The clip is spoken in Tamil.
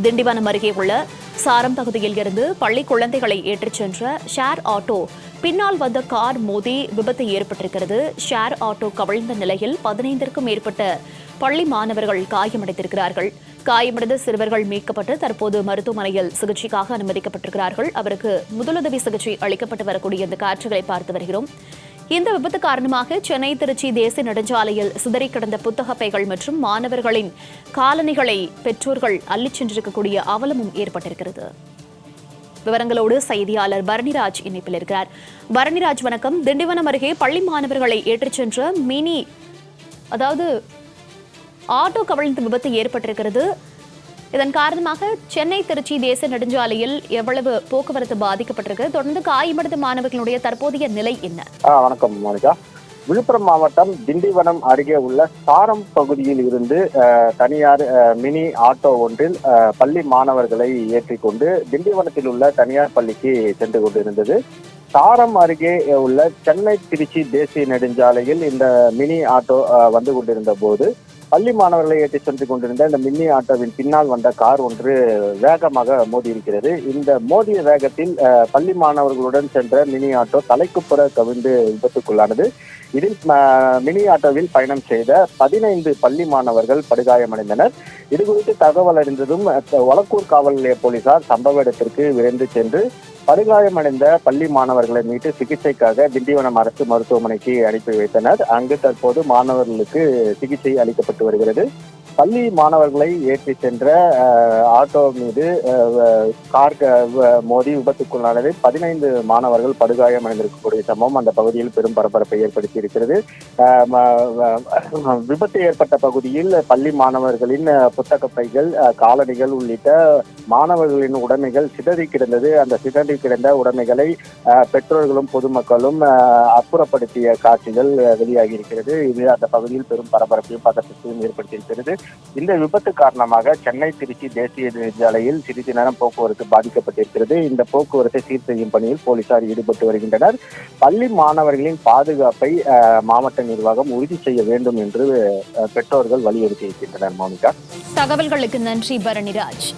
திண்டிவனம் அருகே உள்ள சாரம் பகுதியில் இருந்து பள்ளி குழந்தைகளை ஏற்றிச் சென்ற ஷேர் ஆட்டோ பின்னால் வந்த கார் மோதி விபத்து ஏற்பட்டிருக்கிறது. ஷேர் ஆட்டோ கவிழ்ந்த நிலையில் 15க்கும் மேற்பட்ட பள்ளி மாணவர்கள் காயமடைந்திருக்கிறார்கள். காயமடைந்த சிறுவர்கள் மீட்கப்பட்டு தற்போது மருத்துவமனையில் சிகிச்சைக்காக அனுமதிக்கப்பட்டிருக்கிறார்கள். அவருக்கு முதலுதவி சிகிச்சை அளிக்கப்பட்டு வரக்கூடிய இந்த காட்சிகளை பார்த்து வருகிறோம். இந்த விபத்து காரணமாக சென்னை திருச்சி தேசிய நெடுஞ்சாலையில் சிதறி கிடந்த புத்தக பைகள் மற்றும் மாணவர்களின் காலணிகளை பெற்றோர்கள் அள்ளிச் சென்றிருக்கக்கூடிய அவலமும் ஏற்பட்டிருக்கிறது. விவரங்களோடு செய்தியாளர் பரணிராஜ் இணைப்பில் இருக்கிறார். பரணிராஜ் வணக்கம். திண்டிவனம் அருகே பள்ளி மாணவர்களை ஏற்றிச் சென்ற மினி ஆட்டோ கவிழ்ந்து விபத்து ஏற்பட்டிருக்கிறது. இதன் காரணமாக சென்னை திருச்சி தேசிய நெடுஞ்சாலையில் எவ்வளவு போக்குவரத்து பாதிக்கப்பட்டிருக்கு, தொடர்ந்து காயமடைந்த மாணவர்களுடைய தற்போதைய நிலை என்ன? வணக்கம் மோனிகா. விழுப்புரம் மாவட்டம் திண்டிவனம் அருகே உள்ள சாரம் பகுதியில் இருந்து தனியார் மினி ஆட்டோ ஒன்றில் பள்ளி மாணவர்களை ஏற்றிக்கொண்டு திண்டிவனத்தில் உள்ள தனியார் பள்ளிக்கு சென்று கொண்டிருந்தது. சாரம் அருகே உள்ள சென்னை திருச்சி தேசிய நெடுஞ்சாலையில் இந்த மினி ஆட்டோ வந்து கொண்டிருந்த போது பள்ளி மாணவர்களை ஏற்றி சென்று கொண்டிருந்த இந்த மினி ஆட்டோவின் பின்னால் வந்த கார் ஒன்று வேகமாக மோதி இருக்கிறது. இந்த மோதிய வேகத்தில் பள்ளி மாணவர்களுடன் சென்ற மினி ஆட்டோ தலைக்குப்புற கவிழ்ந்து விபத்துக்குள்ளானது. இதில் மினி ஆட்டோவில் பயணம் செய்த 15 பள்ளி மாணவர்கள் படுகாயமடைந்தனர். இதுகுறித்து தகவல் அறிந்ததும் ஒலக்கூர் காவல் நிலைய போலீசார் சம்பவ இடத்திற்கு விரைந்து சென்று படுகாயமடைந்த பள்ளி மாணவர்களை மீட்டு சிகிச்சைக்காக திண்டிவனம் அரசு மருத்துவமனைக்கு அனுப்பி வைத்தனர். அங்கு தற்போது மாணவர்களுக்கு சிகிச்சை அளிக்கப்பட்டு வருகிறது. பள்ளி மாணவர்களை ஏற்றி சென்ற ஆட்டோ மீது கார் மோதி விபத்துக்குள்ளானது. 15 மாணவர்கள் படுகாயமடைந்திருக்கக்கூடிய சம்பவம் அந்த பகுதியில் பெரும் பரபரப்பை ஏற்படுத்தி இருக்கிறது. விபத்து ஏற்பட்ட பகுதியில் பள்ளி மாணவர்களின் புத்தக பைகள், காலணிகள் உள்ளிட்ட மாணவர்களின் உடைமைகள் சிதறி கிடந்தது. அந்த சிதறி கிடந்த உடைமைகளை பெற்றோர்களும் பொதுமக்களும் அப்புறப்படுத்திய காட்சிகள் வெளியாகி இருக்கிறது. இது அந்த பகுதியில் பெரும் பரபரப்பையும் பதற்றத்தையும் ஏற்படுத்தியிருக்கிறது. இந்த விபத்து காரணமாக சென்னை திருச்சி தேசிய நெடுஞ்சாலையில் சிறிது நேரம் போக்குவரத்து பாதிக்கப்பட்டிருக்கிறது. இந்த போக்குவரத்தை சீர் செய்யும் பணியில் போலீசார் ஈடுபட்டு வருகின்றனர். பள்ளி மாணவர்களின் பாதுகாப்பை மாவட்ட நிர்வாகம் உறுதி செய்ய வேண்டும் என்று பெற்றோர்கள் வலியுறுத்தி இருக்கின்றனர். மோனிகா, தகவல்களுக்கு நன்றி பரணிராஜ்.